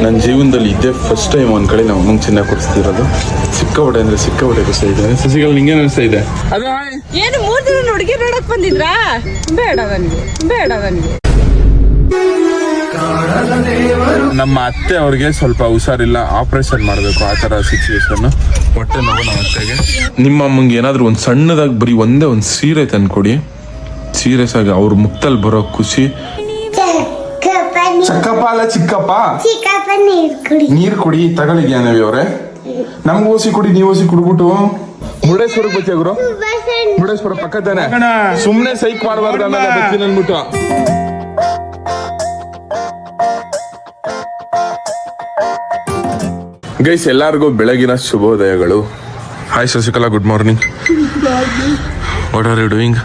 ನನ್ನ ಜೀವನದಲ್ಲಿ ಇದೇ ಫಸ್ಟ್ ಟೈಮ್ ಒಂದು ಕಡೆ ನಾವು ಅಮ್ಮಂಗೆ ಚಿನ್ನ ಕೊಡಿಸ್ತಿರೋದು. ಸಿಕ್ಕಾಪಟ್ಟೆ ಅಂದರೆ ಸಿಕ್ಕಾಪಟ್ಟೆ ಖುಷಿ ಇದೆ. ಸಸಿಗಳು ನಿಂಗೆ ಅನಿಸ್ತಾ ಇದೆ? ಅದು ಏನು 3 ದಿನ ಹುಡುಗಿ ನೋಡಕ್ ಬಂದಿದ್ರಾ? ಬೇಡ ನನಗೆ ನಮ್ಮ ಅತ್ತೆ ಅವ್ರಿಗೆ ಸ್ವಲ್ಪ ಹುಷಾರಿಲ್ಲ, ಆಪರೇಷನ್ ಮಾಡಬೇಕು, ಆ ಥರ ಸಿಚುವೇಶನ್. ಹೊಟ್ಟೆ ನೋವು ನಮ್ಮ ಅತ್ತೆಗೆ. ನಿಮ್ಮ ಅಮ್ಮಂಗೆ ಏನಾದರೂ ಒಂದು ಸಣ್ಣದಾಗಿ ಬರೀ ಒಂದೇ ಒಂದು ಸೀರೆ ತಂದ್ಕೊಡಿ. ಸೀರಿಯಸ್ ಆಗಿ ಅವ್ರ ಮುಕ್ತಲ್ಲಿ ಬರೋ ಖುಷಿ. ಚಕ್ಕಪ್ಪ ಅಲ್ಲ ಚಿಕ್ಕಪ್ಪ, ನೀರು ಕುಡಿ. ತಗೊಳ್ಳಿ ಜ್ಞಾನವಿ ಅವರೇ, ನಮ್ಗೆ ಓಸಿ ಕುಡಿ, ನೀವು ಓಸಿ ಕುಡ್ಬಿಟ್ಟು ಮುರುಡೇಶ್ವರಕ್ಕೆ ಬತ್ತಿ ಗುರು. ಮುರುಡೇಶ್ವರ ಪಕ್ಕದಾನೆ, ಸುಮ್ನೆ ಸೈಕ್ ಮಾಡಬಾರ್ದು ಆಮೇಲೆ ಬತ್ತೀನಿ ಅಂದ್ಬಿಟ್ಟು. ಗೈಸ್ ಎಲ್ಲರಿಗೂ ಬೆಳಗಿನ ಶುಭೋದಯಗಳು. Hi Shashikala, good morning. What are you doing?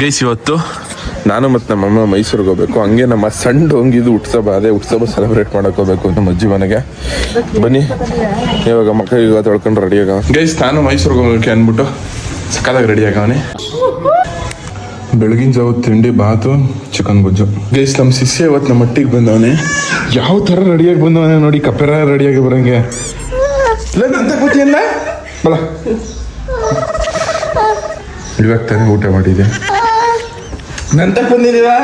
Guys ಇವತ್ತು ನಾನು ಮತ್ತು ನಮ್ಮಮ್ಮ ಮೈಸೂರಿಗೆ ಹೋಗ್ಬೇಕು. ಹಂಗೆ ನಮ್ಮ ಸಣ್ಣ ಹೊಂಗಿದ್ದು ಉತ್ಸವ ಸೆಲೆಬ್ರೇಟ್ ಮಾಡಕ್ಕೆ ಹೋಗ್ಬೇಕು ನಮ್ಮ ಅಜ್ಜಿ ಮನೆಗೆ. ಬನ್ನಿ ಇವಾಗ ಮಕ್ಕಳಿಗೆ ತೊಳ್ಕೊಂಡು ರೆಡಿ ಆಗ. ಗೈಸ್ ನಾನು ಮೈಸೂರಿಗೆ ಹೋಗೋಕೆ ಅಂದ್ಬಿಟ್ಟು ಸಕ್ಕತ್ತಾಗಿ ರೆಡಿ ಆಗವನೇ. ಬೆಳಗಿನ ಜಾವ ತಿಂಡಿ ಬಾತು ಚಿಕನ್ ಗೊಜ್ಜು. ಗೈಸ್ ನಮ್ಮ ಶಿಷ್ಯ ಇವತ್ತು ನಮ್ಮ ಮಟ್ಟಿಗೆ ಬಂದವನೇ. ಯಾವ ಥರ ರೆಡಿಯಾಗಿ ಬಂದವನೇ ನೋಡಿ, ಕಪ್ಪೆರ ರೆಡಿಯಾಗಿ ಬರಂಗೆ. ಅಂತ ಕೂತಿಯಲ್ಲ ಬಲ, ಇವಾಗ ತಾನೇ ಊಟ ಮಾಡಿದೆ. ನಂತಕ್ಕೆ ಬಂದಿದ್ದೀರಾ?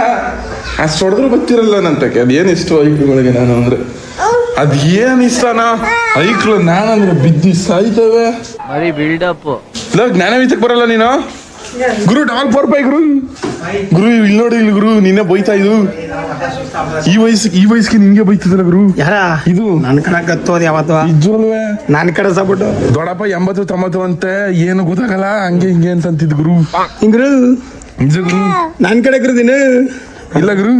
ಅಷ್ಟು ಹೊಡೆದ್ರು ಗೊತ್ತಿರಲ್ಲ ನಂತಕ್ಕೆ. ಅದೇನು ಇಷ್ಟ ಐಕ್ಳುಗಳಿಗೆ ನಾನು ಅಂದ್ರೆ, ಅದೇನು ಇಷ್ಟನಾ ಐಕ್ಳು ನಾನಂದ್ರೆ ಬಿದ್ದಿ ಸಾಯ್ತವೆ. ಜ್ಞಾನವೀತಕ್ಕೆ ಬರಲ್ಲ ನೀನು ಗುರು. ಡಬಲ್ 4 ರೂಪಾಯಿ ಗುರು. ಇಲ್ಲಿ ನೋಡಿ, ಇಲ್ಲಿ ಗುರು ನಿನ್ನೆ ಬೈತಾ ಇದು. ಈ ವಯಸ್ಸಿಗೆ ನಿನ್ಗೆ ಬೈತದಲ್ಲ ಗುರು. ಯಾರ ಇದು? ನನ್ ಕಡೆ ಕತ್ತೋದು ಯಾವತ್ತು ಇಜ್ಜಲ್ವೇ ನನ್ ಕಡೆ ಸಾಬಿಟ್ಟು ದೊಡ್ಡಪ್ಪ 80-90 ಅಂತೆ, ಏನು ಗೊತ್ತಾಗಲ್ಲ ಹಂಗೆ ಹಿಂಗೆ ಅಂತಂತಿದ್ ಗುರು. ಹಿಂಗ್ರು ನಿಜ ಗುರು, ನನ್ ಕಡೆ ಗುರುದಿನ ಇಲ್ಲ ಗುರು.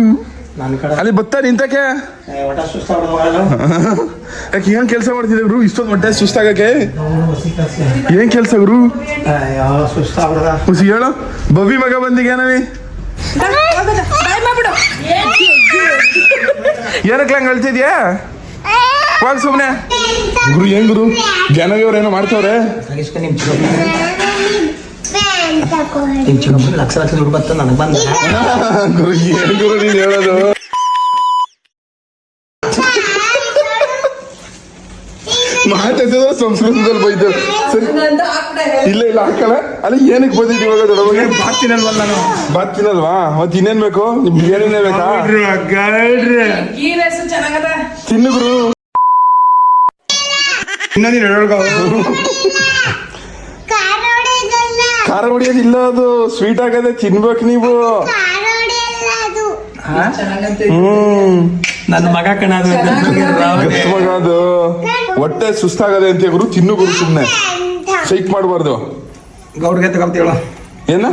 ಅಲ್ಲಿ ಬತ್ತ ನಿಂತಕ್ಕೆ ಯಾಕೆ ಏನ್ ಕೆಲಸ ಮಾಡ್ತಿದ್ದೆ ಗುರು? ಇಷ್ಟೊಂದು ಹೊಟ್ಟೆ ಸುಸ್ತಾಗಕ್ಕೆ ಏನ್ ಕೆಲ್ಸ ಗುರು? ಖುಷಿ ಹೇಳು. ಬಬ್ಬಿ ಮಗ ಬಂದಿಗೆ ಏನವಿ ಏನಕ್ಕೆ ಹಂಗ ಅಳ್ತಿದ್ಯಾ? ಹೋಗ್ ಸುಮ್ನೆ ಗುರು. ಏನ್ ಗುರು ಜ್ಞಾನವಿ ಅವ್ರ ಏನೋ ಮಾಡ್ತವ್ರೆ. ಲಕ್ಷ ದುಡ್ಡು ಬತ್ತ ನನಗೆ ಬಂದ ಗುರು. ಏನ್ ಗುರು ನೀನ್ ಹೇಳೋದು? ಮಾತಾಡಿದ್ರೆ ಸಂಸ್ಕೃತದಲ್ಲಿ ಬೈದು ಸರಿ. ಇಲ್ಲ ಹಾಕಲ್ಲ. ಅಲ್ಲ ಏನಕ್ಕೆ ಬಂದಿದ್ದು ಇವಾಗ? ದೊಡ್ಡವಾಗ ಬಾತಿನಲ್ವಲ್ಲ ನಾನು. ಬಾತಿನಲ್ವಾ? ಮತ್ತೆ ಇನ್ನೇನ್ ಬೇಕು ನಿಮ್ಗೆ? ಏನೇನೇ ಬೇಕಾ? ತಿನ್ನು ಗುರು. ಖಾರ ಹೊಡಿಯೋದಿಲ್ಲ, ಅದು ಸ್ವೀಟ್ ಆಗದೆ, ತಿನ್ಬೇಕು ನೀವು. ನನ್ನ ಮಗ ಕಣ ಮಗ ಅದು. ಹೊಟ್ಟೆ ಸುಸ್ತಾಗದೆ ಅಂತ ಗುರು. ತಿನ್ನು ಗುರು, ಸುಮ್ನೆ ಸೈಕ್ ಮಾಡಬಾರ್ದು. ಗೌಡ್ಗೆ ತಗೊಂತೀವ ಏನ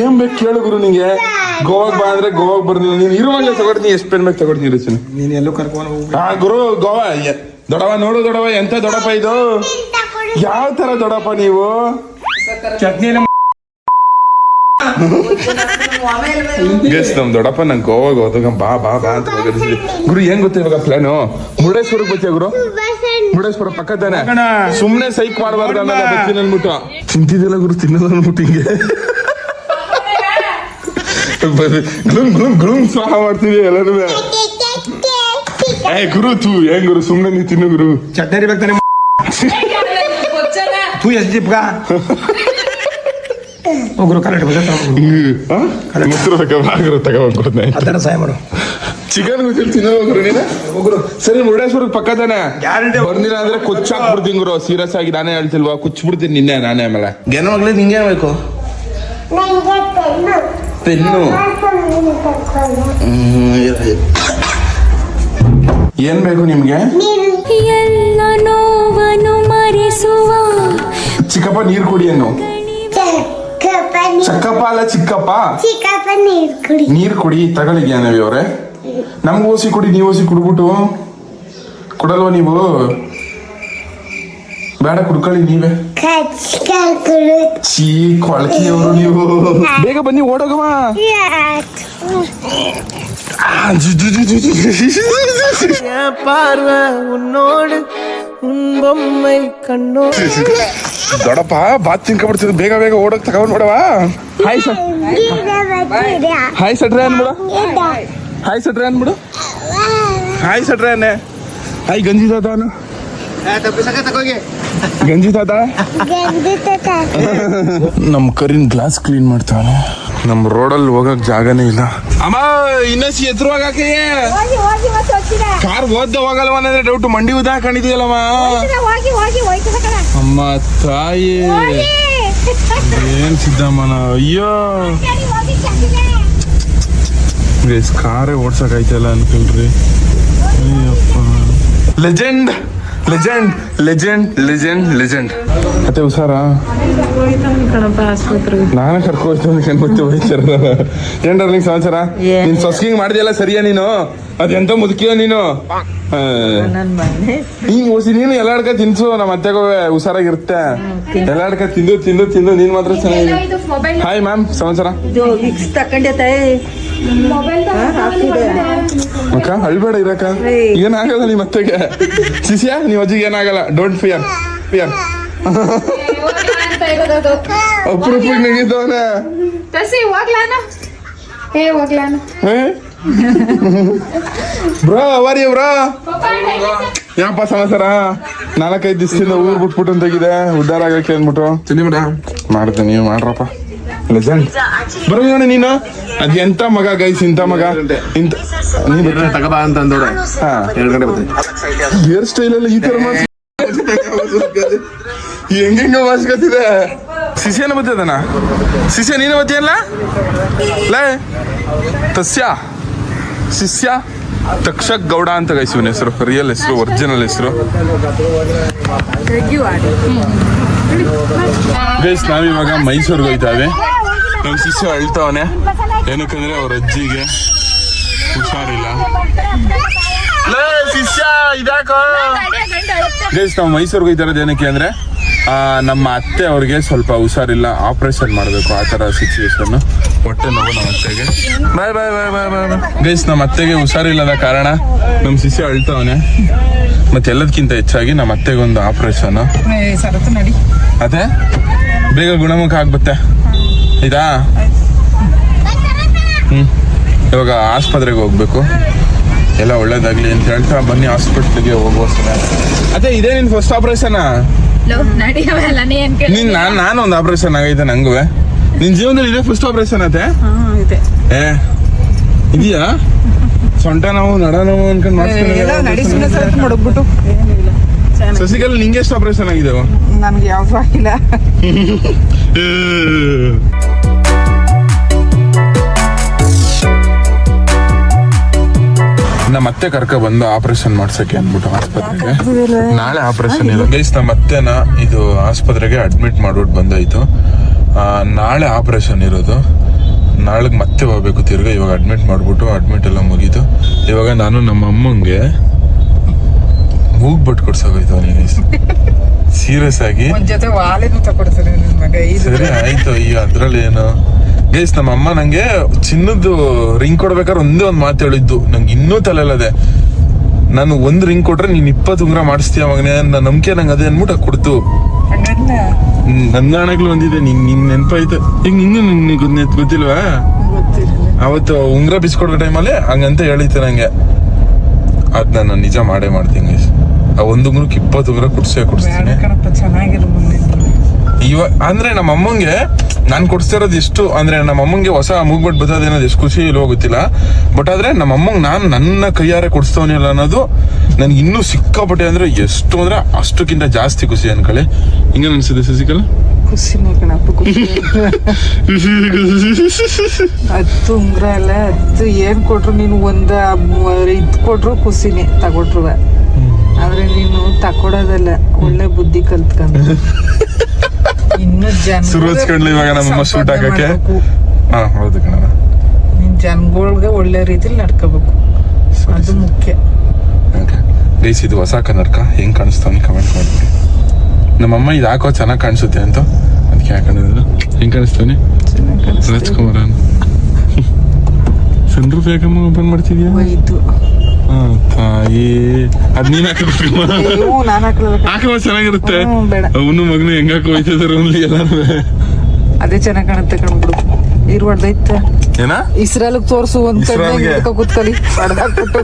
ಏನ್ ಬೇಕು ಕೇಳು ಗುರು. ನಿಂಗೆ ಗೋವಾಗ್ ಬಾ ಅಂದ್ರೆ ಗೋವಾಗ್ ಬರ್ದಿಲ್ಲ. ನೀನ್ ಇರುವಾಗಲೇ ತಗೊಡ್ತೀನಿ. ಎಷ್ಟು ಪೆನ್ ಬೇಕು ತಗೊಡ್ತೀನಿ ರಚನೆ. ನೀನ್ ಎಲ್ಲೂ ಕರ್ಕೊಂಡು ಹಾ ಗುರು. ಗೋವಾ ದೊಡವ ನೋಡು. ದೊಡವ ಎಂತ ದೊಡಪ್ಪ ಇದು? ಯಾವ ತರ ದೊಡಪ್ಪ ನೀವು? ಚಟ್ನಿ ನಮ್ ದೊಡ್ಡಪ್ಪ ನಂಗೆ ಗೋವಾಗ ಹೋದಾಗ ಬಾ ಬಾ ಬಾ ಅಂತ ಗುರು. ಏನ್ ಗೊತ್ತ ಇವಾಗ ಪ್ಲಾನು? ಮುರುಡೇಶ್ವರಕ್ಕೆ ಬತ್ತೀಯ ಗುರು. ಮುರುಡೇಶ್ವರ ಪಕ್ಕದಾನೆ, ಸುಮ್ನೆ ಸೈಕ್ ಮಾಡಬಾರ್ದು ಆಮೇಲೆ ಬತ್ತೀನಿ ಅನ್ಬಿಟ್ಟು. ತಿಂತಿದ್ದಿಲ್ಲ ಗುರು, ತಿನ್ನೋದು ಅನ್ಬಿಟ್ಟು ಹಿಂಗೆ ಗುರು ಸ್ವಾಹ ಮಾಡ್ತೀವಿ ಎಲ್ಲರೂ. ಏ ಗುರು ತೂ ಏನ್ ಗುರು, ಸುಮ್ನೆ ನೀ ತಿನ್ನು ಗುರು. ಚಟ್ನಿ ಬೇಕಾನೆ ತೂ ಎಷ್ಟು ಜಿಪ್ಗ ಹೋಗ್ರು ಕರೆಕ್ಟ್ ತಗೊಂಡ್ಕೊಡ್ತೀನಿ. ಅದನ್ನ ಸಹಾಯ ಮಾಡು. ಚಿಕನ್ ತಿನ್ನೋಗ್ರು ನೀನು ಹೋಗ್ರು. ಸರಿ ಮುರುಡೇಶ್ವರದ ಪಕ್ಕದಾನೆ. ಬಂದಿಲ್ಲ ಅಂದ್ರೆ ಕೊಚ್ಚಾಕ್ಬಿಡ್ತೀನಿ ಗುರು. ಸೀರಿಯಸ್ ಆಗಿ ನಾನೇ ಹೇಳ್ತಿಲ್ವಾ, ಕುಚ್ಬಿಡ್ತೀನಿ ನಿನ್ನೆ ನಾನೇ. ಆಮೇಲೆ ಗೆನ ಮಗ್ಲಿ ನಿಂಗೆ ಬೇಕು ಪೆನ್ನು. ಏನ್ ಬೇಕು ನಿಮ್ಗೆ? ಚಿಕ್ಕಪ್ಪ ನೀರು ಕುಡಿ ಅನ್ನು. ಚಕ್ಕಪ್ಪ ಅಲ್ಲ ಚಿಕ್ಕಪ್ಪ, ನೀರು ಕುಡಿ. ತಗೊಳ್ಳಿ ಜ್ಞಾನವಿ ಅವರೇ, ನಮ್ಗೆ ಓಸಿ ಕುಡಿ, ನೀವು ಓಸಿ ಕುಡ್ಬಿಟ್ಟು. ಕೊಡಲ್ವಾ ನೀವು? ಬೇಡ ಕುಡ್ಕೊಳ್ಳಿ ನೀವೇ. ಚೀ ಕೊಳಕಿಯವರು ನೀವು. ಬೇಗ ಬನ್ನಿ ಓಡೋಗವ. பார்வை உன்னோடு உன்பொம்மை கண்ணோ. ದೊಡ್ಡಪ್ಪ ಬಾತ್ ತಿನ್ಕೊಬಿಡ್ತಿದ್. ಬೇಗ ಬೇಗ ಓಡೋಕ್ ತಗೊಂಡ್ ನೋಡವ. ಹಾಯ್ ಸರ್, ಹಾಯ್ ಸಟ್ರೆ ಅನ್ಬಿಡು. ಹಾಯ್ ಸಟ್ರೆ ಅನ್ಬಿಡು. ಹಾಯ್ ಸಟ್ರೇನೆ. ಹಾಯ್ ಗಂಜಿ ತಾತಾನು. ಗಂಜಿ ತಾತ ನಮ್ ಕರಿನ್ ಗ್ಲಾಸ್ ಕ್ಲೀನ್ ಮಾಡ್ತಾವನೆ. ನಮ್ ರೋಡಲ್ಲಿ ಹೋಗಕ್ ಜಾಗನೇ ಇಲ್ಲ. ಅಮ್ಮ ಇನ್ನೊಸಿ ಎತ್ತರವಾಗಕ್ಕೆ ಕಾರ್ ಓದ್ದ ಹೋಗಲ್ವ ಅನ್ನೋದ್ರೆ ಡೌಟ್. ಮಂಡಿ ಉದಾ ಹಾಕೊಂಡಿದೀಯಲ್ಲಮ್ಮ. ಅಮ್ಮ ತಾಯಿ ಏನ್ ಸಿದ್ದಮ್ಮನ. ಅಯ್ಯೋ ಕಾರೇ ಓಡ್ಸಕ್ ಆಯ್ತಲ್ಲ ಅನ್ಕೊಳ್ರಿ. Ayyappa legend legend legend legend legend. ಮತ್ತೆ ಹುಷಾರ ನಾನೇ ಕರ್ಕೋಯ್ತು ಮತ್ತೆ ಹೋಯ್ತಾರ. ಏನ್ ಡಾರ್ಲಿಂಗ್ ಸಮಾಚಾರ? ನೀನ್ ಸೊಸ್ಕಿಂಗ್ ಮಾಡಿದೆಲ್ಲ ಸರಿಯಾ? ನೀನು ಅದೆಂತ ಮುದುಕಿಯೋ ನೀನು. ನೀನ್ ಓಸಿ ನೀನು ಎಲ್ಲ ಅಡ್ಕ ತಿನ್ಸು. ನಮ್ಮ ಅತ್ತೆಗೂ ಹುಷಾರಾಗಿರುತ್ತೆ. ಎಲ್ಲ ಅಡ್ಕ ತಿಂದು ತಿಂದು ತಿಂದು ನೀನ್ ಮಾತ್ರ ಚೆನ್ನಾಗಿದೆ. ಹಾಯ್ ಮ್ಯಾಮ್ ಸಮಾಚಾರ? ಅಕ್ಕ ಅಳ್ಬೇಡ ಇರಕ್ಕ. ಏನಾಗಲ್ಲ ನಿಮ್ಮ ಅತ್ತೆಗೆ. ಶಿಷ್ಯ ನೀವ್ ಅಜ್ಜಿಗೆ ಏನಾಗಲ್ಲ. Don't fear fear. ಅಪರೂಪಕ್ಕೆ ನೆಗಿದ್ದವನ. ಬ್ರೋ ಅವರಿ ಬ್ರೋ ಯಾಪ ಸಮಾಚಾರ? 4-5 ದಿವಸದಿಂದ ಊರ್ ಬಿಟ್ಬಿಟ್ಟು ಅಂತಾಗಿದೆ. ಉದ್ದಾರ ಆಗಕ್ಕೆ ಅಂದ್ಬಿಟ್ಟು ತಿನ್ನಿ ಬಿಡ ಮಾಡ್ತೇನೆ. ನೀವು ಮಾಡ್ರಪ್ಪ. ಲೆಜೆಂಡ್ ಬರೋ ನೋಡಿ ನೀನು. ಅದ್ ಎಂತ ಮಗ ಗೈಸ್, ಇಂತ ಮಗ ಇಂತ ತಗಬಾ ಅಂತ ಅಂದೋಡ. 2 ಗಂಟೆ ಬರ್ತೀನಿ. ಹೇರ್ ಸ್ಟೈಲ್ ಎಲ್ಲ ಈ ತರ ಮಾಡ್ಸಿ ಹೆಂಗ ಮಾಡ್ಸ್ಕೊತಿದೆ. ಶಿಷ್ಯನ ಬರ್ತದನ? ಶಿಷ್ಯ ನೀನು ಬತ್ತಿಯಲ್ಲ ಲೇ. ತಸ್ಯ ಶಿಷ್ಯ ತಕ್ಷಕ್ ಗೌಡ ಅಂತ ಗೈಸ್ ಇವನ ಹೆಸರು. ರಿಯಲ್ ಹೆಸರು, ಒರಿಜಿನಲ್ ಹೆಸರು ಗೈಸ್. ನಾವಿವಾಗ ಮೈಸೂರಿಗೆ ಹೋಯ್ತಾವೆ. ನಮ್ಮ ಶಿಷ್ಯ ಅಳ್ತಾವನೆ. ಏನಕ್ಕಂದ್ರೆ ಅವ್ರ ಅಜ್ಜಿಗೆ ಹುಷಾರಿಲ್ಲ. ಶಿಷ್ಯ ಇದಾಕ ಗೈಸ್ ನಾವು ಮೈಸೂರಿಗೆ ಹೋಯ್ತಾರದು ಏನಕ್ಕೆ ಅಂದ್ರೆ ನಮ್ಮ ಅತ್ತೆ ಅವ್ರಿಗೆ ಸ್ವಲ್ಪ ಹುಷಾರಿಲ್ಲ. ಆಪರೇಷನ್ ಮಾಡಬೇಕು ಆ ಥರ ಸಿಚುವೇಶನ್. ಹೊಟ್ಟೆ ನೋವು ನಮ್ಮ ಅತ್ತೆಗೆ. ಬಾಯ್ ಬಾಯ್ ಬಾಯ್ ಬಾಯ್ ಬಾಯ್ ಗೈಸ್. ನಮ್ಮ ಅತ್ತೆಗೆ ಹುಷಾರಿಲ್ಲದ ಕಾರಣ ನಮ್ಮ ಶಿಷ್ಯ ಅಳ್ತಾವನೆ. ಮತ್ತೆ ಎಲ್ಲದಕ್ಕಿಂತ ಹೆಚ್ಚಾಗಿ ನಮ್ಮ ಅತ್ತೆಗೆ ಒಂದು ಆಪರೇಷನ್. ಅದೇ ಬೇಗ ಗುಣಮುಖ ಆಗ್ಬತ್ತೆ ಇದಾ. ಇವಾಗ ಆಸ್ಪತ್ರೆಗೆ ಹೋಗ್ಬೇಕು. ಎಲ್ಲ ಒಳ್ಳೇದಾಗ್ಲಿ ಅಂತ ಹೇಳ್ತಾ ಬನ್ನಿ ಹಾಸ್ಪಿಟ್ಲಿಗೆ ಹೋಗುವ ಸಮಯ. ಅದೇ ಇದೇ ನಿನ್ ಫಸ್ಟ್ ಆಪರೇಷನ್? ನಾನು ಒಂದು ಆಪರೇಷನ್ ಆಗೈತೆ ನಂಗೂ. ನಿನ್ ಜೀವನದಲ್ಲಿ ಇದೇ ಫಸ್ಟ್ ಆಪರೇಷನ್ ಅದೇ? ಏ ಇದೆಯಾ? ಸೊಂಟ ನೋವು ನಡ ನೋವು ಅನ್ಕೊಂಡ್ ಮಾಡ್ಬಿಟ್ಟು. ಶಶಿಕಲಾ ನಿಂಗೆ ಎಷ್ಟು ಆಪರೇಷನ್ ಆಗಿದಾವ? ನನ್ಗೆ ಯಾವ್ದು ಆಗಿಲ್ಲ. ನಮ್ಮ ಅತ್ತೆ ಕರ್ಕ ಬಂದು ಆಪರೇಷನ್ ಮಾಡ್ಸಕ್ಕೆ ಅಂದ್ಬಿಟ್ಟು ಆಸ್ಪತ್ರೆಗೆ. ನಾಳೆ ಆಪರೇಷನ್ ಇಲ್ಲ ಗೈಸ್. ನಮ್ಮ ಅತ್ತೆನ ಇದು ಆಸ್ಪತ್ರೆಗೆ ಅಡ್ಮಿಟ್ ಮಾಡ್ಬಿಟ್ಟು ಬಂದಾಯ್ತು. ನಾಳೆ ಆಪರೇಷನ್ ಇರೋದು. ನಾಳೆಗೆ ಮತ್ತೆ ಹೋಗ್ಬೇಕು ತಿರ್ಗಾ. ಇವಾಗ ಅಡ್ಮಿಟ್ ಮಾಡ್ಬಿಟ್ಟು ಅಡ್ಮಿಟ್ ಎಲ್ಲ ಮುಗೀತು. ಇವಾಗ ನಾನು ನಮ್ಮ ಅಮ್ಮಂಗೆ ಮೂಗ್ ಬಟ್ ಕೊಡ್ಸೋಗೋಯ್ತು ಗೈಸ್. ಸೀರಿಯಸ್ ಆಗಿ ಸರಿ ಆಯ್ತು. ಈಗ ಅದ್ರಲ್ಲಿ ಏನು ಗೈಸ್, ನಮ್ಮ ಅಮ್ಮ ನಂಗೆ ಚಿನ್ನದ್ದು ರಿಂಗ್ ಕೊಡ್ಬೇಕಾದ್ರೆ ಒಂದೇ ಒಂದು ಮಾತು ಹೇಳಿದ್ದು. ನಂಗೆ ಇನ್ನೂ ತಲೆಲ್ಲದೆ. ನಾನು 1 ರಿಂಗ್ ಕೊಟ್ರೆ ನೀನ್ 20 ಉಂಗ್ರ ಮಾಡಿಸ್ತೀಯ ಮಗನೇ. ನನ್ನ ನಂಬಿಕೆ ನಂಗೆ ಅದೇ ಅನ್ಬಿಟ್ಟು ಕೊಡ್ತು. ನನ್ನ ಹಣಗಳು ಒಂದಿದೆ. ನಿನ್ ನೆನಪಾಯ್ತು. ಈಗ ನಿಂಗೆ ಗೊತ್ತಿಲ್ವಾ? ಅವತ್ತು ಉಂಗ್ರ ಬಿಸ್ಕೊಡೋ ಟೈಮಲ್ಲಿ ಹಂಗಂತ ಹೇಳಿತ್ತು ನಂಗೆ. ಅದ್ ನಾನು ನಿಜ ಮಾಡೇ ಮಾಡ್ತೀನಿ ಗೈಸ್. ಆ 1 ಉಂಗ್ರಕ್ಕೆ 20 ಉಂಗ್ರ ಕೊಡ್ಸ್ತೀನಿ. ಇವಾಗ ಅಂದ್ರೆ ನಮ್ಮ ಅಮ್ಮಂಗೆ ನಾನು ಕೊಡ್ಸ್ತಿರೋದು ಎಷ್ಟು ಅಂದ್ರೆ, ನಮ್ಮ ಅಮ್ಮಂಗೆ ಹೊಸ ಮೂಗ್ಬಟ್ ಬರ್ತದೆ ಅನ್ನೋದು ಎಷ್ಟು ಖುಷಿ ಇಲ್ವೋ ಗೊತ್ತಿಲ್ಲ. ಬಟ್ ಆದ್ರೆ ನಮ್ಮ ಅಮ್ಮಂಗೆ ನಾನು ನನ್ನ ಕೈಯಾರೆ ಕೊಡಿಸ್ತವನಿಲ್ಲ ಅನ್ನೋದು ನನ್ಗೆ ಇನ್ನೂ ಸಿಕ್ಕಾಪಟ್ಟೆ. ಅಂದ್ರೆ ಎಷ್ಟು ಅಂದ್ರೆ ಅಷ್ಟಕ್ಕಿಂತ ಜಾಸ್ತಿ ಖುಷಿ ಅನ್ಕೊಳ್ಳಿ. ಹಿಂಗ ಅನ್ಸಿದೆ ಶಶಿಕಲಾ? ಖುಷಿನೇ ಕಣಪ್ಪ. 10 ಉಂಗ್ರ ಎಲ್ಲ 10 ಏನ್ ಕೊಟ್ರು ನೀನು ಇದ್ ಕೊಟ್ರು ಖುಷಿನೇ, ತಗೊಟ್ರು. ಆದ್ರೆ ನೀನು ತಕೊಡೋದಲ್ಲ, ಒಳ್ಳೆ ಬುದ್ಧಿ ಕಲ್ತ್ಕೊಂಡು ಇನ್ನು ಸುರೋಜ್ಕೊಂಡ್ಲಿ ಇವಾಗ ನಮ್ಮಮ್ಮ ಶೂಟ್ ಹಾಕಕ್ಕೆ. ಹೌದು ಕಣ. ನಿನ್ ಜನಗಳಿಗೆ ಒಳ್ಳೆ ರೀತಿಲಿ ನಡ್ಕೋಬೇಕು, ಅದು ಮುಖ್ಯ. ಗೈಸ್ ಇದು ಹೊಸ ಕನ್ನಡಕ ಹೆಂಗ್ ಕಾಣಿಸ್ತಾವ ಕಮೆಂಟ್ ಮಾಡ್ಬಿಡಿ. ನಮ್ಮಮ್ಮ ಇದು ಹಾಕೋ ಚೆನ್ನಾಗಿ ಕಾಣಿಸುತ್ತೆ ಅಂತ ಅದಕ್ಕೆ ಹಾಕೊಂಡಿದ್ರು. ಹೆಂಗ್ ಕಾಣಿಸ್ತಾನೆ ರಾಜ್ಕುಮಾರ್? ಸನ್ ರೂಪ್ ಯಾಕಮ್ಮ ಓಪನ್ ಮಾಡ್ತಿದ್ಯಾ? ತಾಯಿ ಅದ್ ನೀನ್ ಹಾಕೋ ಚೆನ್ನಾಗಿರುತ್ತೆ. ಅವನು ಮಗನು ಹೆಂಗಾಕ ಹೋಯ್ತಿದಾರ ಎಲ್ಲಾರು. ಅದೇ ಚೆನ್ನಾಗ್ ಕಾಣುತ್ತೆ ಕಣ್ಬಿಡು. ನೀರ್ ಹೊಡ್ದೈತ ಏನ ಇಸ್ರಾಲ್ ತೋರ್ಸು ಒಂದ್ ಇಸ್ರಾಲ್ಗೆ? ಕಡೆ ಕೂತ್ಕೊಳ್ಳಿ ಹೊಡೆದಾಕ್ಬಿಟ್ಟು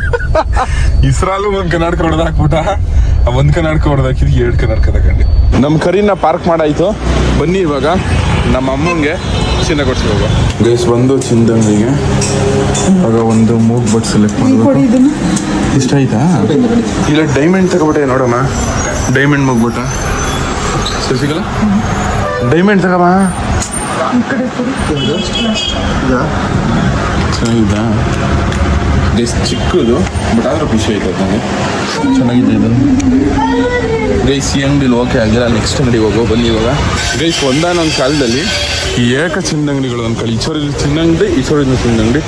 ಇಸ್ರಾಲು ಒಂದ್ ಕರ್ನಾಟಕ ಹೊಡೆದಾಕ್ಬಿಟ್ಟ ಒಂದ್ ಕರ್ನಾಟಕ ಹೊಡೆದಾಕಿದ್ 2 ಕರ್ನಾಟಕ ತಗೊಂಡು ನಮ್ ಕರಿನ ಪಾರ್ಕ್ ಮಾಡಾಯ್ತು. ಬನ್ನಿ ಇವಾಗ ನಮ್ಮ ಅಮ್ಮಂಗೆ ಚಿನ್ನ ಕೊಡ್ಸಿ ಹೋಗ ಗೈಸ್ ಬಂದು ಚಿನ್ನದಂಗಡಿಗೆ ಇವಾಗ ಒಂದು ಮೂಗ್ ಬಟ್ ಸೆಲೆಕ್ಟ್ ಮಾಡ್ಬೇಕು. ಇಷ್ಟ ಆಯ್ತಾ? ಇಲ್ಲ ಡೈಮಂಡ್ ತಗೋಬಿಟ್ಟೆ ನೋಡಮ್ಮ. ಡೈಮಂಡ್ ಮುಗ್ಬಿಟ್ಟ ಸಿಗಲ್ಲ. ಡೈಮಂಡ್ ತಗೋಬಾ. ಚೆನ್ನಾಗಿದ್ದಾ? ಗೈಸ್ ಚಿಕ್ಕದು ಬಟ್ ಆದ್ರೂ ಖುಷಿ ಆಯ್ತು ನನಗೆ. ಚೆನ್ನಾಗಿದೆ ಇದು ಗೈಸ್. ಈ ಅಂಗಡಿಲಿ ಓಕೆ ಆಗಿಲ್ಲ, ನೆಕ್ಸ್ಟ್ ಅಂಗಡಿಗೆ ಹೋಗೋ. ಬನ್ನಿ ಇವಾಗ ಗೈಸ್ ಒಂದಾನೊಂದು ಕಾಲದಲ್ಲಿ ಈ ಏಕ ಚಿನ್ನಂಗಡಿಗಳು ಒಂದು ಕಡೆ ಈಶ್ವರಿನ ಚಿನ್ನಂಗಡಿ, ಈಶ್ವರಿನ ಚಿನ್ನಂಗಡಿ.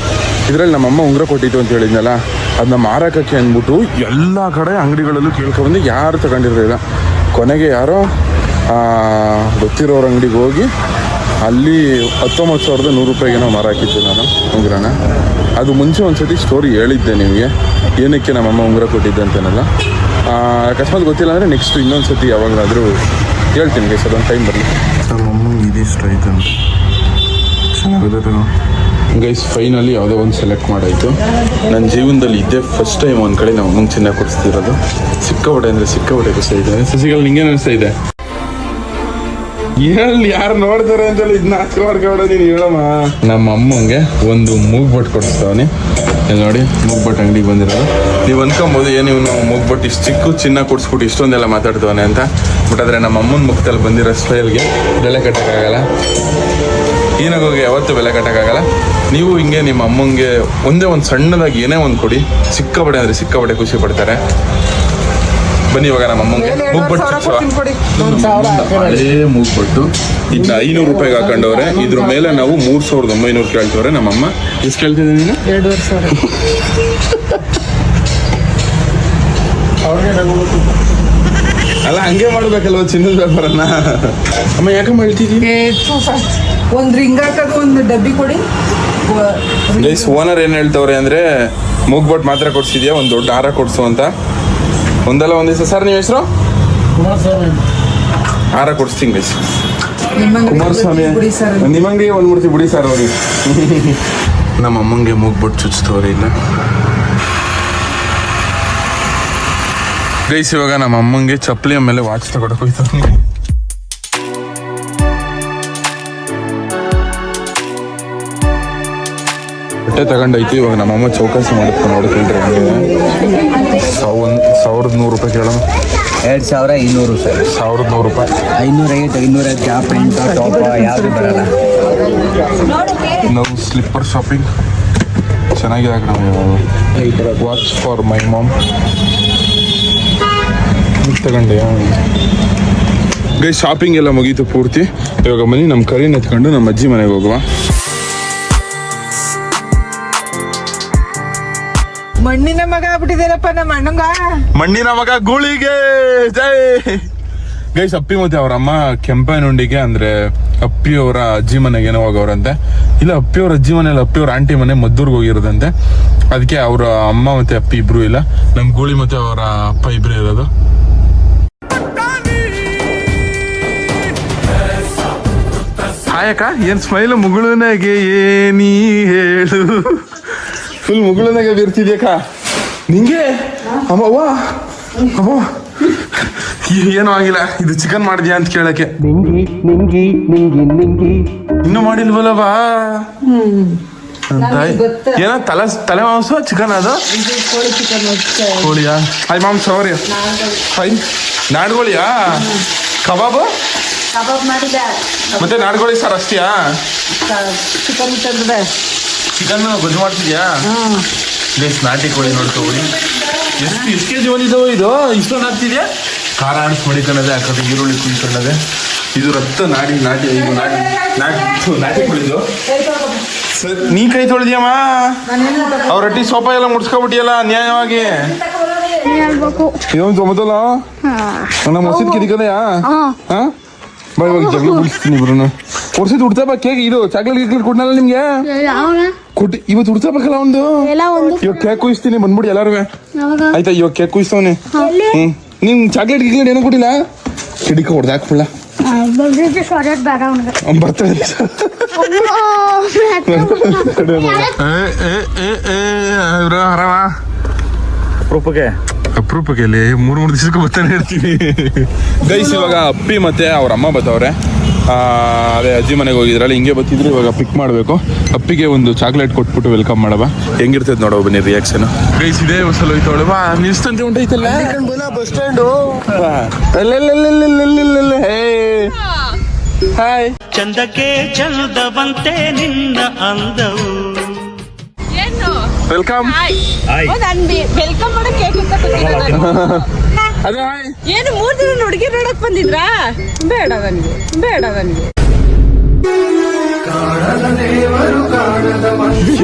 ಇದರಲ್ಲಿ ನಮ್ಮಮ್ಮ ಉಂಗುರ ಕೊಟ್ಟಿತ್ತು ಅಂತ ಹೇಳಿದ್ನಲ್ಲ, ಅದನ್ನ ಮಾರಾಕಕ್ಕೆ ಅಂದ್ಬಿಟ್ಟು ಎಲ್ಲ ಕಡೆ ಅಂಗಡಿಗಳಲ್ಲೂ ಕೇಳ್ಕೊಂಡು ಯಾರು ತಗೊಂಡಿರಲಿಲ್ಲ. ಕೊನೆಗೆ ಯಾರೋ ಗೊತ್ತಿರೋರ ಅಂಗಡಿಗೆ ಹೋಗಿ ಅಲ್ಲಿ 19,100 ರೂಪಾಯಿಗೆ ನಾವು ಮಾರಾಕಿದ್ದೆ ನಾನು ಉಂಗುರನ. ಅದು ಮುಂಚೆ ಒಂದ್ಸತಿ ಸ್ಟೋರಿ ಹೇಳಿದ್ದೆ ನಿಮಗೆ, ಏನಕ್ಕೆ ನಮ್ಮಮ್ಮ ಉಂಗುರ ಕೊಟ್ಟಿದ್ದೆ ಅಂತೇನಲ್ಲ. ಅಕಸ್ಮಾತ್ ಗೊತ್ತಿಲ್ಲ ಅಂದರೆ ನೆಕ್ಸ್ಟ್ ಇನ್ನೊಂದು ಸತಿ ಯಾವಾಗಲಾದರೂ ಹೇಳ್ತೀನಿ ಗೈಸ್, ಅದೊಂದು ಟೈಮ್ ಬರಲಿ. ನಮ್ಮಮ್ಮ ಇದಿಷ್ಟು ಆಯ್ತು ಅಂತ ಚೆನ್ನಾಗಿದೆ ಗೈಸ್. ಫೈನಲಿ ಯಾವುದೋ ಒಂದು ಸೆಲೆಕ್ಟ್ ಮಾಡಾಯಿತು. ನನ್ನ ಜೀವನದಲ್ಲಿ ಇದ್ದೇ ಫಸ್ಟ್ ಟೈಮ್ ಒಂದು ಕಡೆ ನಮ್ಮ ಅಮ್ಮಂಗೆ ಚಿನ್ನ ಕೊಡಿಸ್ತಿರೋದು. ಸಿಕ್ಕಾಪಟ್ಟೆ ಅಂದರೆ ಸಿಕ್ಕಾಪಟ್ಟೆ ಖುಷಿ ಇದೆ. ಸಸಿಗಳು ನಿಂಗೆ ಅನಿಸ್ತಾ ಇದೆ? ಹೇಳಿ ಯಾರು ನೋಡ್ತಾರೆ ಅಂತೇಳಿ ಇದನ್ನ ಹಾಕಿ ಮಾಡ್ಕೊಬೇಡ ನೀನು, ಹೇಳಮ್ಮ. ನಮ್ಮ ಅಮ್ಮಂಗೆ ಒಂದು ಮೂಗ್ಬಟ್ಟು ಕೊಡಿಸ್ತಾವನಿ. ಇಲ್ಲಿ ನೋಡಿ ಮೂಗ್ಬಟ್ಟು ಅಂಗಡಿಗೆ ಬಂದಿರೋದು. ನೀವು ಅನ್ಕೊಬೋದು ಏನು ಇವನು ಮೂಗ್ಬಟ್ಟು ಇಷ್ಟು ಚಿಕ್ಕ ಚಿನ್ನ ಕೊಡಿಸ್ಬಿಟ್ಟು ಇಷ್ಟೊಂದೆಲ್ಲ ಮಾತಾಡ್ತವನೆ ಅಂತ. ಬಟ್ ಆದರೆ ನಮ್ಮ ಅಮ್ಮನ ಮುಖದಲ್ಲಿ ಬಂದಿರೋ ಸ್ಟೈಲ್ಗೆ ಬೆಲೆ ಕಟ್ಟೋಕ್ಕಾಗಲ್ಲ. ಏನಾಗೋಗಿ ಯಾವತ್ತೂ ಬೆಲೆ ಕಟ್ಟೋಕ್ಕಾಗಲ್ಲ. ನೀವು ಹಿಂಗೆ ನಿಮ್ಮ ಅಮ್ಮಂಗೆ ಒಂದೇ ಒಂದು ಸಣ್ಣದಾಗಿ ಏನೇ ಒಂದು ಕೊಡಿ, ಸಿಕ್ಕಾಪಟ್ಟೆ ಅಂದರೆ ಸಿಕ್ಕಾಪಟ್ಟೆ ಖುಷಿ ಪಡ್ತಾರೆ. ಬನ್ನಿ ಇವಾಗ ನಮ್ಮ ಅಮ್ಮಂಗೆ ಮೂಗ್ಬಟ್ಟು ಹಳೇ ಮೂಗ್ಬಟ್ಟು ಇದನ್ನ 500 ರೂಪಾಯಿಗೆ ಹಾಕೊಂಡವ್ರೆ. ಇದ್ರ ಮೇಲೆ ನಾವು 3,900 ಕೇಳ್ತವ್ರೆ. ನಮ್ಮಮ್ಮ ಎಷ್ಟು ಕೇಳ್ತಿದ್ದೆ ನೀನು? 2,500. ಅಲ್ಲ ಹಂಗೆ ಮಾಡ್ಬೇಕಲ್ವ ಚಿನ್ನದ ವ್ಯಾಪಾರನ. ಅಮ್ಮ ಯಾಕಮ್ಮ ಹೇಳ್ತಿದ್ದೀವಿ? ಒಂದ್ ರಿಂಗ್ ಹಾಕದು ಒಂದು ಡಬ್ಬಿ ಕೊಡಿ. ಗೈಸ್ ಓನರ್ ಏನು ಹೇಳ್ತವ್ರೆ ಅಂದರೆ ಮೂಗ್ಬಟ್ಟು ಮಾತ್ರ ಕೊಡ್ಸಿದ್ಯಾ, ಒಂದು ದೊಡ್ಡ ಹಾರ ಕೊಡ್ಸು ಅಂತ. ಒಂದಲ್ಲ ಒಂದು ದಿವಸ. ಸರ್ ನಿಮ್ಮ ಹೆಸರು? ಹಾರ ಕೊಡಿಸ್ತೀನಿ ಗೈಸ್. ಕುಮಾರಸ್ವಾಮಿ ನಿಮ್ಮ ಅಂಗಡಿಗೆ ಒಂದು ಮೂರ್ತಿ ಬಿಡಿ ಸರ್ ಅವ್ರಿಗೆ. ನಮ್ಮ ಅಮ್ಮಂಗೆ ಮೂಗ್ಬಟ್ಟು ಚುಚ್ತವ್ರೆ ಇಲ್ಲ ಗೈಸ್. ಇವಾಗ ನಮ್ಮ ಅಮ್ಮಂಗೆ ಚಪ್ಪಲಿ ಆಮೇಲೆ ವಾಚ್ ತಗೊಳಕ್ ಹೋಯ್ತು. ಬಟ್ಟೆ ತಗೊಂಡೈತಿ. ಇವಾಗ ನಮ್ಮಮ್ಮ ಚೌಕಾಸಿ ಮಾಡುತ್ತೆ ನೋಡ್ಕೊಂಡ್ರೆ. 1,100 ರೂಪಾಯಿ ಕೇಳೋಣ. 2,200 ಸರ್. 1,100 ರೂಪಾಯಿ. 550 ಕ್ಯಾಪ್ ಪ್ಯಾಂಟ್ ಟಾಪ್ ಯಾವುದು ಬರಲ್ಲ. ನಾವು ಸ್ಲಿಪ್ಪರ್ ಶಾಪಿಂಗ್ ಚೆನ್ನಾಗಿದೆ ಕಣ. ವಾಚ್ ಫಾರ್ ಮೈ ಮಾಮ್ ತಗೊಂಡೆ. ಗೈ ಶಾಪಿಂಗ್ ಎಲ್ಲ ಮುಗೀತು ಪೂರ್ತಿ. ಇವಾಗ ಬನ್ನಿ ನಮ್ಮ ಕರಿನ ಎತ್ಕೊಂಡು ನಮ್ಮ ಅಜ್ಜಿ ಮನೆಗೆ ಹೋಗುವ. ಮಣ್ಣಿನ ಮಗ ಆಗ್ಬಿಟ್ಟಿದ್ದೇನಪ್ಪ ನಮ್ಮ ಅಣ್ಣಂಗ. ಮಣ್ಣಿನ ಮಗ ಗೂಳಿಗೆ ಜೈ. ಗೈಸ್ ಅಪ್ಪಿ ಮತ್ತೆ ಅವ್ರ ಅಮ್ಮ ಕೆಂಪನಹುಂಡಿಗೆ ಅಂದ್ರೆ ಅಪ್ಪಿಯವರ ಅಜ್ಜಿ ಮನೆಗೆ ಏನೋ ಹೋಗವ್ರಂತೆ. ಇಲ್ಲ ಅಪ್ಪಿಯವ್ರ ಅಜ್ಜಿ ಮನೆಯಲ್ಲಿ ಅಪ್ಪಿಯವ್ರ ಆಂಟಿ ಮನೆ ಮದ್ದೂರ್ಗೆ ಹೋಗಿರೋದಂತೆ. ಅದಕ್ಕೆ ಅವ್ರ ಅಮ್ಮ ಮತ್ತೆ ಅಪ್ಪಿ ಇಬ್ರು ಇಲ್ಲ, ನಮ್ ಗೂಳಿ ಮತ್ತೆ ಅವರ ಅಪ್ಪ ಇಬ್ರು ಇರೋದು. ಹಾಯಕ್ಕ ಏನ್ ಸ್ಮೈಲ್ ಮುಗುಳುನಾಗೆ ಏನಿ ಹೇಳು. ಫುಲ್ ಮುಗುಳುನಾಗೆ ಬೀರ್ತಿದ್ಯಕ್ಕ ನಿಂಗೆ. ಅಮ್ಮವ್ವ ಅಮ್ಮ ಏನೂ ಆಗಿಲ್ಲ. ಇದು ಚಿಕನ್ ಮಾಡಿದ್ಯಾ ಅಂತ ಕೇಳಕ್ಕೆ. ಇನ್ನೂ ಮಾಡಿಲ್ವಲ್ಲವಾ? ಏನ ತಲೆ ಮಾಂಸ ಚಿಕನ್ ಅದು ಕೋಳಿಯಾ? ಹಾಯ್ ಮಾಮ್ ಸವರಿ ಫೈನ್. ನಾಡ್ಕೋಳಿಯಾ? ಕಬಾಬು ಮತ್ತೆ ನಾಡ್ಕೋಳಿ ಸರ್ ಅಷ್ಟೇಯಾ? ಚಿಕನ್ ಗೊಜ್ಜು ಮಾಡ್ತಿದ್ಯಾ? ನಾಟಿ ಕೋಳಿ ನೋಡ್ಕೋಳಿ. ಎಷ್ಟು ಕೆಜಿ ಬಂದಿದ್ದಾವೆ ಇದು? ಇಷ್ಟೊಂದು ಆಗ್ತಿದ್ಯಾ? ಖಾರ ಅಣಿಸ್ ಮಡಿಕೊಳ್ಳದೆ, ಆ ಕಡೆ ಈರುಳ್ಳಿ ಕುಯ್ಕೊಳ್ಳದೆ. ಇದು ರಕ್ತ ನಾಟಿ ಇದು ನಾಟಿ ಕೋಳಿದು. ಸರ್ ನೀ ಕೈ ತೊಳೆದಿಯಮ್ಮ? ಅವ್ರ ರೊಟ್ಟಿ ಸೋಪ ಎಲ್ಲ ಮುಡ್ಸ್ಕೊಬಿಟ್ಟಿಯಲ್ಲ ನ್ಯಾಯವಾಗಿ. ಇದೊಂದು ತೊಂಬತ್ತಲ್ಲ ನಮ್ಮ ಮಸೀದ್ ಕಿರಿಕದೆಯಾ? ಹಾ ಬಾ ಇವಾಗ ಜಗಳ ಬಿಡಿಸ್ತೀನಿ ಇಬ್ರು. ವರ್ಷದ ಉಡ್ತಾ ಬಾ ಕೇಕ್. ಇದು ಚಾಕ್ಲೇಟ್ ಗೀಕ್ಲೇಟ್ ಕೊಡ್ನಲ್ಲ ನಿಮ್ಗೆ ಕೊಟ್ಟು ಇವತ್ತು ಉಡ್ತಾ ಬೇಕಲ್ಲ ಒಂದು. ಇವಾಗ ಕೇಕ್ ಕುಯಿಸ್ತೀನಿ ಬಂದ್ಬಿಡಿ ಎಲ್ಲಾರು. ಆಯ್ತಾ ಇವಾಗ ಕೇಕ್ ಕುಯಿಸ್ತವನೆ. ನೀನ್ ಚಾಕ್ಲೇಟ್ ಗೀಕ್ಲೇಟ್ ಏನೋ ಕೊಟ್ಟಿಲ್ಲ? ಕಿಡಿಕ ಹೊಡೆದು ಹಾಕ್ಬಿಡ. ಬರ್ತಾಳೆ ಆರಾಮ ಅಪರೂಪಕ್ಕೆ ಇಲ್ಲಿ 3 ದಿವಸಕ್ಕೆ ಬರ್ತಾನೆ ಇರ್ತೀನಿ ಗೈಸ್. ಇವಾಗ ಅಪ್ಪಿ ಮತ್ತೆ ಅವ್ರ ಅಮ್ಮ ಬತ್ತವ್ರೆ. ಅದೇ ಅಜ್ಜಿ ಮನೆಗೆ ಹೋಗಿದ್ರಲ್ಲ, ಹಿಂಗೆ ಬತ್ತಿದ್ರು. ಇವಾಗ ಪಿಕ್ ಮಾಡಬೇಕು. ಅಪ್ಪಿಗೆ ಒಂದು ಚಾಕ್ಲೇಟ್ ಕೊಟ್ಬಿಟ್ಟು ವೆಲ್ಕಮ್ ಮಾಡವ. ಹೆಂಗಿರ್ತೈತೆ ನೋಡೋ ಬನ್ನಿ ರಿಯಾಕ್ಷನ್. ಗೈಸ್ ಇದೇ ಹೊಸಲು ಹೋಯ್ತವಳೆ. ಬಾ ನಿಲ್ಸ್ತಂತೆ ಉಂಟೈತಲ್ಲ ಬಸ್ ಸ್ಟ್ಯಾಂಡು. ಹಾಯ್. ಚಂದಕ್ಕೆ ಚಂದವಂತೆ ನಿನ್ನ ಅಂದವು. ಏನು ವೆಲ್ಕಮ್. ವೆಲ್ಕಮ್ ಮಾಡೋ ಕೇಕ್ ಅಂತ ಅದೇ ಹಾಯ್. ಏನು 3 ದಿನ ಹುಡುಗಿ ನೋಡಕ್ ಬಂದಿದ್ರಾ? ಬೇಡ ನನಗೆ, ಬೇಡ ನನಗೆ.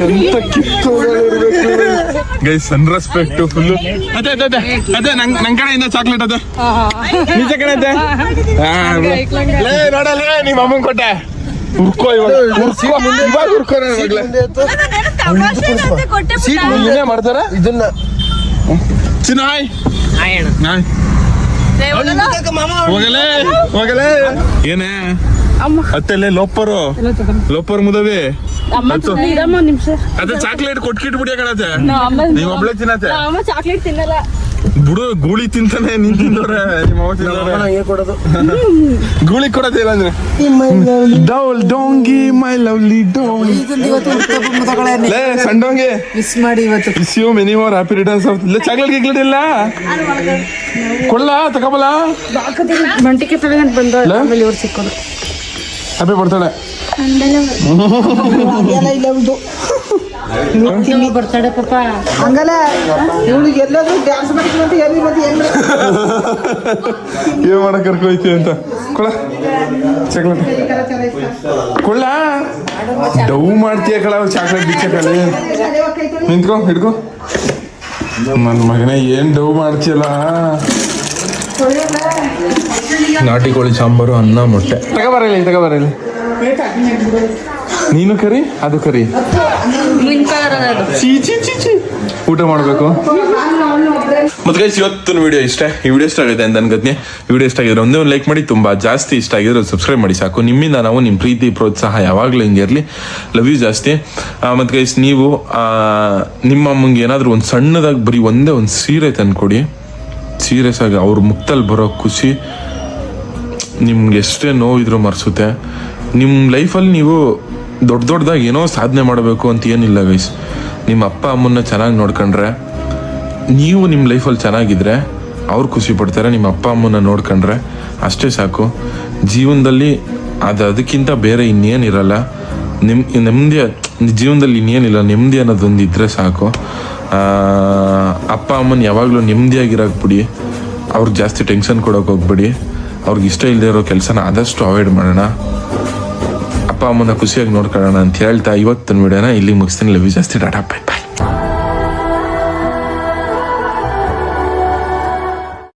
ಎಂತ ಕಿತ್ತು ಗೈಸ್, ಸನ್ ರೆಸ್ಪೆಕ್ಟ್ ಫುಲ್. ಅದೇ ಅದೇ ಅದೇ ನನ್ ಕಡೆಯಿಂದ ಚಾಕ್ಲೇಟ್ ಅದೇ ನಿಜ ಕಡೆ ಅದೇ. ನೋಡಲ್ಲ ನಿಮ್ಮ ಅಮ್ಮನ್ ಕೊಟ್ಟೆ. ಹುರ್ಕೋ ಇವಾಗ ಹುರ್ಕೋ ಏನೇ ಮಾಡ್ತಾರ ಇದನ್ನ. ಚಿನ್ನಾಯ್ ಹೋಗಲೇ ಹೋಗಲೇ ಏನೇ ಅತ್ತಲ್ಲೇ ಲೋಪರ್ ಮುದವಿ ಅದೇ ಚಾಕ್ಲೇಟ್ ಕೊಟ್ಕಿಟ್ಬಿಡಿ ಕಣತೆ. ನೀವ್ ಒಬ್ಳೆ ತಿನ್ನತ್ತೆ ಚಾಕ್ಲೇಟ್ ತಿನ್ನಲ್ಲ ಬಿಡು. ಗೂಳಿ ತಿಂತಾನೆ, ನೀನ್ ತಿಂದವ್ರೆ ನಿಮ್ಮ ಅವ್ವ ತಿಂದವ್ರೆ. ಗೂಳಿ ಕೊಡತ್ತೆ ಇಲ್ಲ ಅಂದ್ರೆ ಡೌಲ್ ಡೋಂಗಿ ಮೈ ಲವ್ಲಿ ಡೋಂಗಿ. ಲೇ ಸಂಡೋಂಗಿ ಮಿಸ್ ಮಾಡಿ ಇವತ್ತು. Wish you many more happy returns of. ಇಲ್ಲ ಚಾಕ್ಲೇಟ್ ಗಿಕ್ಲೇಟ್ ಇಲ್ಲ ಕೊಡ್ಲ ತಗೋಬಲ್ಲ. ಮಂಟಿಗೆ ತಲೆಗಂತ ಬಂದ ಆಮೇಲೆ ಇವ್ರು ಸಿಕ್ಕೋದು. ಹ್ಯಾಪಿ ಬರ್ತಾಳೆ. ಬರ್ತಾಳೆ ಪಾಪ. ಹಂಗಲ್ಲ ಇವಳಿಗೆ ಎಲ್ಲಾದ್ರೂ ಡ್ಯಾನ್ಸ್ ಮಾಡ್ತೀನಿ ಅಂತ ಎಲ್ಲಿ ಮತ್ತೆ ಏನ್ ಮಾಡಕ್ ಕರ್ಕೊಯ್ತಿ ಅಂತ ಕೊಳ ಚಾಕ್ಲೇಟ್ ಕೊಳ್ಳ. ಡೌ ಮಾಡ್ತೀಯ ಕಳ ಚಾಕ್ಲೇಟ್ ಬಿಚ್ಚಕಲ್ಲಿ. ನಿಂತ್ಕೊ ಹಿಡ್ಕೊ. ನನ್ನ ಮಗನೇ ಏನ್ ಡೌ ಮಾಡ್ತೀಯಲ್ಲ. ನಾಟಿ ಕೋಳಿ ಸಾಂಬಾರು, ಅನ್ನ, ಮೊಟ್ಟೆ. ತಗೋಬರಲಿ ನೀನು ಕರಿ, ಅದು ಕರಿ. ಚೀ ಚೀ ಚೀ ಚೀ. ಊಟ ಮಾಡಬೇಕು. ಮತ್ತೆ ಗೈಸ್ ಇವತ್ತಿನ ವಿಡಿಯೋ ಈ ವಿಡಿಯೋ ಇಷ್ಟ ಆಗಿದೆ ಅಂತ ಅನ್ಕೋತೀನಿ. ವಿಡಿಯೋ ಇಷ್ಟ ಆಗಿದ್ರೆ ಒಂದೇ ಒಂದು ಲೈಕ್ ಮಾಡಿ. ತುಂಬಾ ಜಾಸ್ತಿ ಇಷ್ಟ ಆಗಿದ್ರೆ ಸಬ್ಸ್ಕ್ರೈಬ್ ಮಾಡಿ ಸಾಕು. ನಿಮ್ಮಿಂದ ನಾವು ನಿಮ್ಮ ಪ್ರೀತಿ ಪ್ರೋತ್ಸಾಹ ಯಾವಾಗಲೂ ಹಿಂಗೆ ಇರಲಿ. ಲವ್ ಯು ಜಾಸ್ತಿ. ಮತ್ತು ಗೈಸ್ ನೀವು ನಿಮ್ಮ ಅಮ್ಮಂಗೆ ಏನಾದರೂ ಒಂದು ಸಣ್ಣದಾಗಿ ಬರೀ ಒಂದೇ ಒಂದು ಸೀರೆ ತಂದ್ಕೊಡಿ. ಸೀರಿಯಸ್ ಆಗಿ ಅವ್ರ ಮುಕ್ತಲ್ಲಿ ಬರೋ ಖುಷಿ ನಿಮ್ಗೆ ಎಷ್ಟೇ ನೋವಿದ್ರೂ ಮರೆಸುತ್ತೆ. ನಿಮ್ಮ ಲೈಫಲ್ಲಿ ನೀವು ದೊಡ್ಡದಾಗಿ ಏನೋ ಸಾಧನೆ ಮಾಡಬೇಕು ಅಂತ ಏನಿಲ್ಲ ಗೈಸ್. ನಿಮ್ಮ ಅಪ್ಪ ಅಮ್ಮನ್ನ ಚೆನ್ನಾಗಿ ನೋಡ್ಕೊಂಡ್ರೆ, ನೀವು ನಿಮ್ಮ ಲೈಫಲ್ಲಿ ಚೆನ್ನಾಗಿದ್ರೆ ಅವ್ರು ಖುಷಿ ಪಡ್ತಾರೆ. ನಿಮ್ಮ ಅಪ್ಪ ಅಮ್ಮನ್ನ ನೋಡ್ಕೊಂಡ್ರೆ ಅಷ್ಟೇ ಸಾಕು. ಜೀವನದಲ್ಲಿ ಅದಕ್ಕಿಂತ ಬೇರೆ ಇನ್ನೇನಿರಲ್ಲ. ನೆಮ್ಮದಿ ಜೀವನದಲ್ಲಿ ಇನ್ನೇನಿಲ್ಲ. ನೆಮ್ಮದಿ ಅನ್ನೋದೊಂದು ಇದ್ದರೆ ಸಾಕು. ಅಪ್ಪ ಅಮ್ಮನ ಯಾವಾಗಲೂ ನೆಮ್ಮದಿಯಾಗಿರೋಕೆ ಬಿಡಿ. ಅವ್ರಿಗೆ ಜಾಸ್ತಿ ಟೆನ್ಷನ್ ಕೊಡೋಕೆ ಹೋಗ್ಬೇಡಿ. ಅವ್ರಿಗೆ ಇಷ್ಟ ಇಲ್ಲದೆ ಇರೋ ಕೆಲಸನ ಆದಷ್ಟು ಅವಾಯ್ಡ್ ಮಾಡೋಣ. ಅಪ್ಪ ಅಮ್ಮನ ಖುಷಿಯಾಗಿ ನೋಡ್ಕೊಳ್ಳೋಣ ಅಂತ ಹೇಳ್ತಾ ಇವತ್ತಿನ ವಿಡಿಯೋನ ಇಲ್ಲಿ ಮುಗಿಸ್ತೀನಿ. ಲವ್ ಯು ಜಾಸ್ತಿ. Tata bye bye.